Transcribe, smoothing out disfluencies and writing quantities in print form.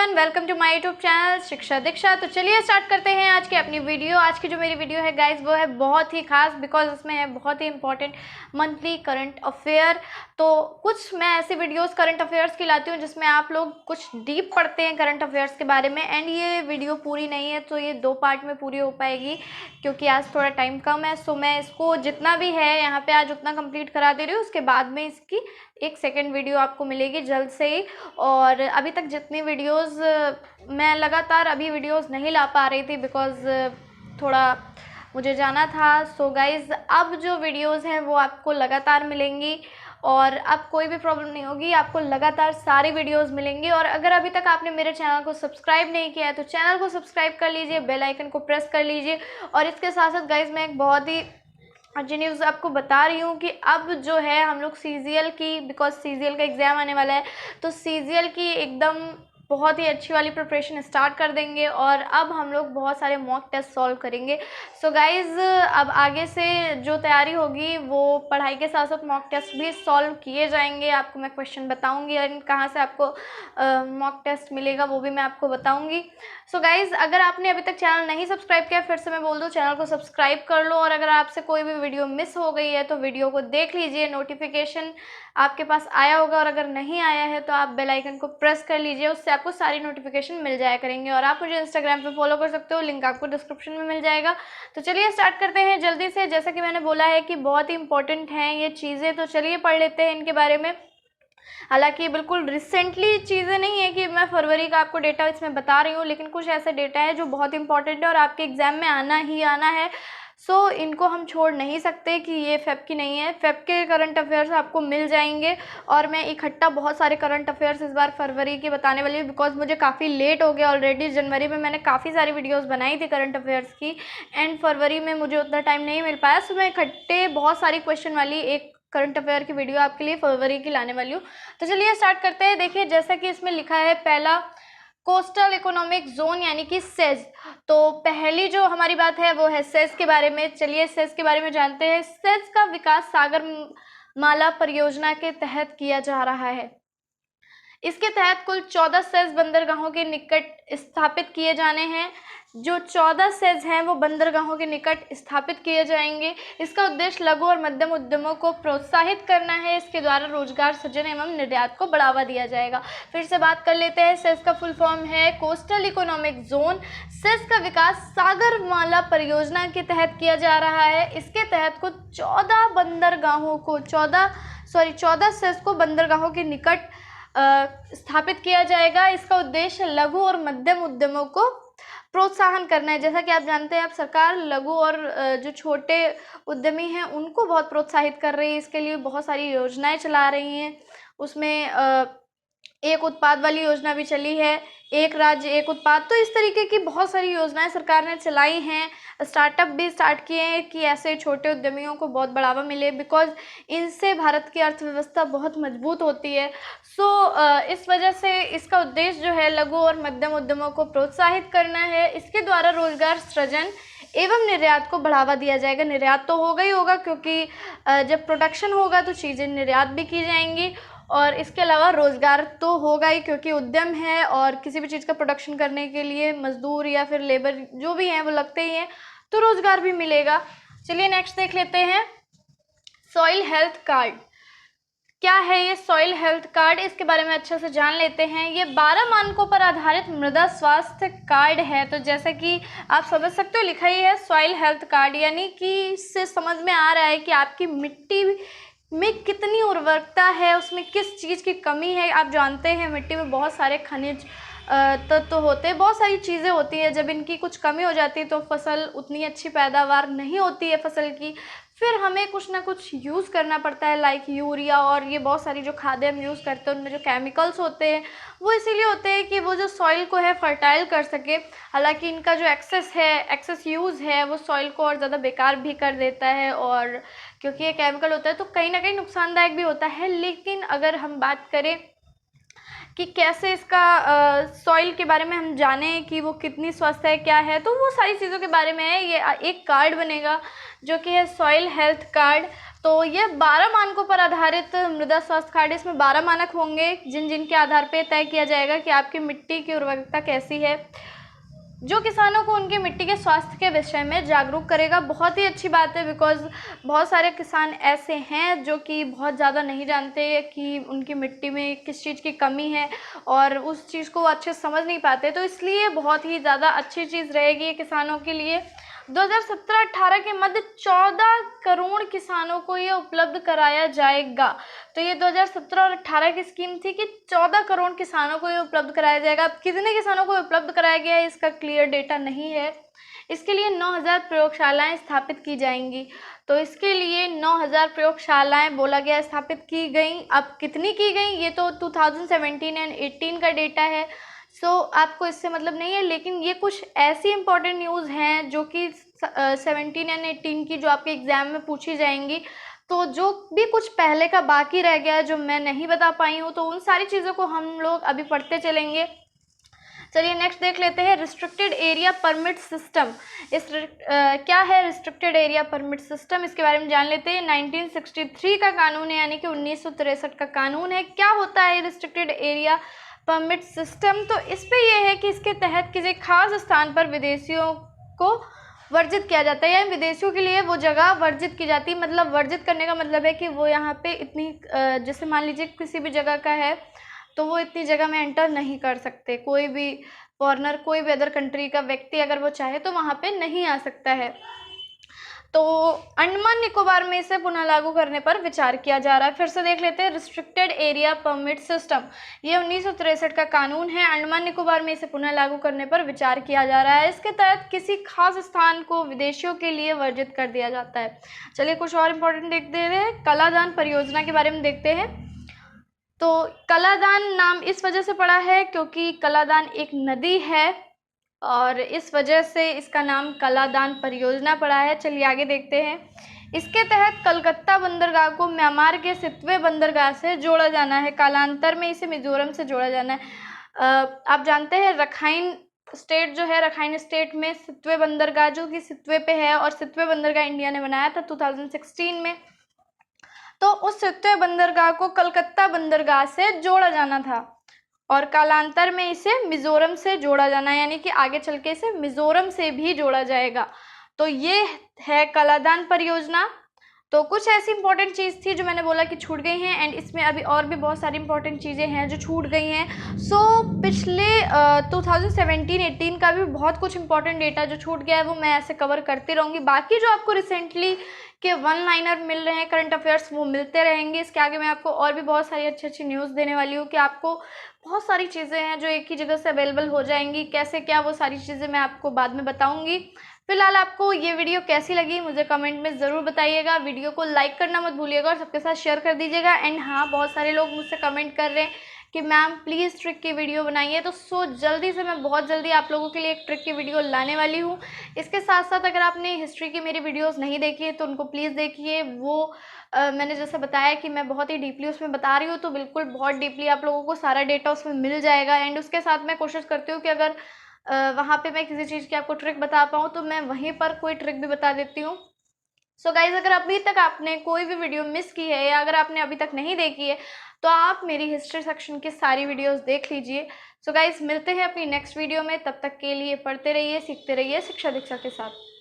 Everyone, welcome to my YouTube channel Shiksha Diksha. तो चलिए start करते हैं आज की अपनी वीडियो। आज की जो मेरी वीडियो है गाइस वो है बहुत ही खास, बिकॉज इसमें है बहुत ही इंपॉर्टेंट मंथली करंट अफेयर। तो कुछ मैं ऐसी वीडियोस करंट अफेयर्स की लाती हूँ जिसमें आप लोग कुछ डीप पढ़ते हैं करंट अफेयर्स के बारे में। एंड ये वीडियो पूरी नहीं है तो ये 2 पार्ट में पूरी हो पाएगी, क्योंकि आज थोड़ा टाइम कम है। सो मैं इसको जितना भी है यहाँ पे आज उतना कंप्लीट करा दे रही हूँ। उसके बाद में इसकी एक सेकेंड वीडियो आपको मिलेगी जल्द से ही। और अभी तक जितनी वीडियोस मैं लगातार अभी वीडियोस नहीं ला पा रही थी, बिकॉज़ थोड़ा मुझे जाना था। सो गाइज़, अब जो वीडियोस हैं वो आपको लगातार मिलेंगी और अब कोई भी प्रॉब्लम नहीं होगी, आपको लगातार सारी वीडियोस मिलेंगी। और अगर अभी तक आपने मेरे चैनल को सब्सक्राइब नहीं किया है तो चैनल को सब्सक्राइब कर लीजिए, बेल आइकन को प्रेस कर लीजिए। और इसके साथ साथ गाइज़ मैं एक बहुत ही अच्छी न्यूज़ आपको बता रही हूँ कि अब जो है हम लोग सीजीएल की, बिकॉज सीजीएल का एग्ज़ाम आने वाला है, तो सीजीएल की एकदम बहुत ही अच्छी वाली प्रिपरेशन स्टार्ट कर देंगे और अब हम लोग बहुत सारे मॉक टेस्ट सॉल्व करेंगे। सो गाइज़, अब आगे से जो तैयारी होगी वो पढ़ाई के साथ साथ मॉक टेस्ट भी सॉल्व किए जाएंगे। आपको मैं क्वेश्चन बताऊंगी और कहाँ से आपको मॉक टेस्ट मिलेगा वो भी मैं आपको बताऊंगी। सो गाइज़, अगर आपने अभी तक चैनल नहीं सब्सक्राइब किया, फिर से मैं बोल दूँ, चैनल को सब्सक्राइब कर लो। और अगर आपसे कोई भी वीडियो मिस हो गई है तो वीडियो को देख लीजिए, नोटिफिकेशन आपके पास आया होगा। और अगर नहीं आया है तो आप बेल आइकन को प्रेस कर लीजिए, उससे आपको सारी नोटिफिकेशन मिल जाया करेंगे। और आप मुझे इंस्टाग्राम पे फॉलो कर सकते हो, लिंक आपको डिस्क्रिप्शन में मिल जाएगा। तो चलिए स्टार्ट करते हैं जल्दी से। जैसा कि मैंने बोला है कि बहुत ही इंपॉर्टेंट हैं ये चीज़ें, तो चलिए पढ़ लेते हैं इनके बारे में। हालांकि बिल्कुल रिसेंटली चीज़ें नहीं है कि मैं फरवरी का आपको डेटा इसमें बता रही हूँ, लेकिन कुछ ऐसे डेटा है जो बहुत इंपॉर्टेंट है और आपके एग्ज़ाम में आना ही आना है। सो इनको हम छोड़ नहीं सकते कि ये फेब की नहीं है। फेब के करंट अफेयर्स आपको मिल जाएंगे और मैं इकट्ठा बहुत सारे करंट अफेयर्स इस बार फरवरी के बताने वाली हूँ, बिकॉज मुझे काफ़ी लेट हो गया ऑलरेडी। जनवरी में मैंने काफ़ी सारी वीडियोस बनाई थी करंट अफेयर्स की, एंड फरवरी में मुझे उतना टाइम नहीं मिल पाया। सो मैं इकट्ठे बहुत सारी क्वेश्चन वाली एक करंट अफेयर की वीडियो आपके लिए फरवरी की लाने वाली हूँ। तो चलिए स्टार्ट करते हैं। देखिए, जैसा कि इसमें लिखा है, पहला कोस्टल इकोनॉमिक जोन यानी कि सेज। तो पहली जो हमारी बात है वो है सेज के बारे में। चलिए सेज के बारे में जानते हैं। सेज का विकास सागर माला परियोजना के तहत किया जा रहा है। इसके तहत कुल 14 सेज बंदरगाहों के निकट स्थापित किए जाने हैं। जो 14 सेज हैं वो बंदरगाहों के निकट स्थापित किए जाएंगे। इसका उद्देश्य लघु और मध्यम उद्यमों को प्रोत्साहित करना है। इसके द्वारा रोजगार सृजन एवं निर्यात को बढ़ावा दिया जाएगा। फिर से बात कर लेते हैं। सेज का फुल फॉर्म है कोस्टल इकोनॉमिक जोन। सेज का विकास सागरमाला परियोजना के तहत किया जा रहा है। इसके तहत कुल 14 बंदरगाहों को 14 सेज को बंदरगाहों के निकट स्थापित किया जाएगा। इसका उद्देश्य लघु और मध्यम उद्यमों को प्रोत्साहन करना है। जैसा कि आप जानते हैं, अब सरकार लघु और जो छोटे उद्यमी हैं उनको बहुत प्रोत्साहित कर रही है। इसके लिए बहुत सारी योजनाएं चला रही हैं। उसमें एक उत्पाद वाली योजना भी चली है, एक राज्य एक उत्पाद। तो इस तरीके की बहुत सारी योजनाएं सरकार ने चलाई हैं। स्टार्टअप भी स्टार्ट किए हैं कि ऐसे छोटे उद्यमियों को बहुत बढ़ावा मिले, बिकॉज इनसे भारत की अर्थव्यवस्था बहुत मजबूत होती है। सो इस वजह से इसका उद्देश्य जो है लघु और मध्यम उद्यमों को प्रोत्साहित करना है। इसके द्वारा रोजगार सृजन एवं निर्यात को बढ़ावा दिया जाएगा। निर्यात तो होगा ही होगा, क्योंकि जब प्रोडक्शन होगा तो चीज़ें निर्यात भी की जाएंगी। और इसके अलावा रोज़गार तो होगा ही, क्योंकि उद्यम है और किसी भी चीज़ का प्रोडक्शन करने के लिए मजदूर या फिर लेबर जो भी हैं वो लगते ही हैं, तो रोज़गार भी मिलेगा। चलिए नेक्स्ट देख लेते हैं। सॉइल हेल्थ कार्ड क्या है? ये सॉइल हेल्थ कार्ड, इसके बारे में अच्छे से जान लेते हैं। ये 12 मानकों पर आधारित मृदा स्वास्थ्य कार्ड है। तो जैसा कि आप समझ सकते हो, लिखा ही है सॉइल हेल्थ कार्ड, यानी कि इससे समझ में आ रहा है कि आपकी मिट्टी में कितनी उर्वरकता है, उसमें किस चीज़ की कमी है। आप जानते हैं मिट्टी में बहुत सारे खनिज तत्व होते हैं, बहुत सारी चीज़ें होती हैं। जब इनकी कुछ कमी हो जाती है तो फसल उतनी अच्छी पैदावार नहीं होती है फसल की। फिर हमें कुछ ना कुछ यूज़ करना पड़ता है, लाइक यूरिया और ये बहुत सारी जो खादें हम यूज़ करते हैं उनमें जो केमिकल्स होते हैं वो इसीलिए होते हैं कि वो जो सॉइल को है फर्टाइल कर सके। हालांकि इनका जो एक्सेस यूज़ है वो सॉइल को और ज़्यादा बेकार भी कर देता है, और क्योंकि ये केमिकल होता है तो कहीं ना कहीं नुकसानदायक भी होता है। लेकिन अगर हम बात करें कि कैसे इसका सॉइल के बारे में हम जानें कि वो कितनी स्वस्थ है, क्या है, तो वो सारी चीज़ों के बारे में है। ये एक कार्ड बनेगा जो कि है सॉइल हेल्थ कार्ड। तो ये 12 मानकों पर आधारित मृदा स्वास्थ्य कार्ड। इसमें 12 मानक होंगे जिन जिन के आधार पर तय किया जाएगा कि आपकी मिट्टी की उर्वरकता कैसी है, जो किसानों को उनके मिट्टी के स्वास्थ्य के विषय में जागरूक करेगा। बहुत ही अच्छी बात है, बिकॉज़ बहुत सारे किसान ऐसे हैं जो कि बहुत ज़्यादा नहीं जानते कि उनकी मिट्टी में किस चीज़ की कमी है और उस चीज़ को वो अच्छे से समझ नहीं पाते। तो इसलिए बहुत ही ज़्यादा अच्छी चीज़ रहेगी ये किसानों के लिए। 2017-18 के मध्य 14 करोड़ किसानों को ये उपलब्ध कराया जाएगा। तो ये 2017 और 18 की स्कीम थी कि 14 करोड़ किसानों को ये उपलब्ध कराया जाएगा। अब कितने किसानों को उपलब्ध कराया गया है इसका क्लियर डेटा नहीं है। इसके लिए 9000 प्रयोगशालाएं स्थापित की जाएंगी। तो इसके लिए 9000 प्रयोगशालाएं बोला गया स्थापित की गई। अब कितनी की गई ये तो 2017 एंड 18 का डेटा है, सो आपको इससे मतलब नहीं है। लेकिन ये कुछ ऐसी इंपॉर्टेंट न्यूज़ हैं जो कि 17 एंड 18 की जो आपके एग्ज़ाम में पूछी जाएंगी। तो जो भी कुछ पहले का बाकी रह गया है जो मैं नहीं बता पाई हूँ, तो उन सारी चीज़ों को हम लोग अभी पढ़ते चलेंगे। चलिए नेक्स्ट देख लेते हैं रिस्ट्रिक्टेड एरिया परमिट सिस्टम। क्या है रिस्ट्रिक्टेड एरिया परमिट सिस्टम, इसके बारे में जान लेते हैं। 1963 का कानून है, यानी कि 1963 का कानून है। क्या होता है रिस्ट्रिक्टेड एरिया परमिट सिस्टम? तो इस पे ये है कि इसके तहत किसी खास स्थान पर विदेशियों को वर्जित किया जाता है, या विदेशियों के लिए वो जगह वर्जित की जाती है। मतलब वर्जित करने का मतलब है कि वो यहाँ पे इतनी जैसे मान लीजिए किसी भी जगह का है तो वो इतनी जगह में एंटर नहीं कर सकते। कोई भी फॉरेनर, कोई भी अदर कंट्री का व्यक्ति अगर वो चाहे तो वहाँ पे नहीं आ सकता है। तो अंडमान निकोबार में इसे पुनः लागू करने पर विचार किया जा रहा है। फिर से देख लेते हैं रिस्ट्रिक्टेड एरिया परमिट सिस्टम। ये 1963 का कानून है। अंडमान निकोबार में इसे पुनः लागू करने पर विचार किया जा रहा है। इसके तहत किसी खास स्थान को विदेशियों के लिए वर्जित कर दिया जाता है। चलिए कुछ और इम्पोर्टेंट देखते हैं। कलादान परियोजना के बारे में देखते हैं। तो कलादान नाम इस वजह से पड़ा है क्योंकि कलादान एक नदी है और इस वजह से इसका नाम कलादान परियोजना पड़ा है। चलिए आगे देखते हैं। इसके तहत कलकत्ता बंदरगाह को म्यांमार के सितवे बंदरगाह से जोड़ा जाना है। कालांतर में इसे मिजोरम से जोड़ा जाना है। आप जानते हैं रखाइन स्टेट जो है, रखाइन स्टेट में सितवे बंदरगाह जो कि सितवे पे है, और सितवे बंदरगाह इंडिया ने बनाया था 2016 में। तो उस सितवे बंदरगाह को कलकत्ता बंदरगाह से जोड़ा जाना था और कालांतर में इसे मिजोरम से जोड़ा जाना है, यानी कि आगे चल के इसे मिजोरम से भी जोड़ा जाएगा। तो ये है कलादान परियोजना। तो कुछ ऐसी इंपॉर्टेंट चीज़ थी जो मैंने बोला कि छूट गई हैं, एंड इसमें अभी और भी बहुत सारी इंपॉर्टेंट चीज़ें हैं जो छूट गई हैं। सो पिछले 2017-18 का भी बहुत कुछ इंपॉर्टेंट डेटा जो छूट गया है वो मैं ऐसे कवर करती रहूँगी। बाकी जो आपको रिसेंटली के वन लाइनर मिल रहे हैं करंट अफेयर्स वो मिलते रहेंगे। इसके आगे मैं आपको और भी बहुत सारी अच्छी अच्छी न्यूज़ देने वाली हूँ कि आपको बहुत सारी चीज़ें हैं जो एक ही जगह से अवेलेबल हो जाएंगी। कैसे क्या, वो सारी चीज़ें मैं आपको बाद में बताऊँगी। फिलहाल आपको ये वीडियो कैसी लगी मुझे कमेंट में ज़रूर बताइएगा। वीडियो को लाइक करना मत भूलिएगा और सबके साथ शेयर कर दीजिएगा। एंड हाँ, बहुत सारे लोग मुझसे कमेंट कर रहे हैं कि मैम प्लीज़ ट्रिक की वीडियो बनाइए, तो जल्दी से मैं बहुत जल्दी आप लोगों के लिए एक ट्रिक की वीडियो लाने वाली हूँ। इसके साथ साथ अगर आपने हिस्ट्री की मेरी वीडियोस नहीं देखी है तो उनको प्लीज़ देखिए। वो मैंने जैसे बताया कि मैं बहुत ही डीपली उसमें बता रही हूँ, तो बिल्कुल बहुत डीपली आप लोगों को सारा डेटा उसमें मिल जाएगा। एंड उसके साथ मैं कोशिश करती हूँ कि अगर वहाँ पे मैं किसी चीज़ की आपको ट्रिक बता पाऊँ तो मैं वहीं पर कोई ट्रिक भी बता देती हूँ। सो गाइज़, अगर अभी तक आपने कोई भी वीडियो मिस की है या अगर आपने अभी तक नहीं देखी है तो आप मेरी हिस्ट्री सेक्शन की सारी वीडियोस देख लीजिए। सो गाइज़, मिलते हैं अपनी नेक्स्ट वीडियो में। तब तक के लिए पढ़ते रहिए, सीखते रहिए शिक्षा दीक्षा के साथ।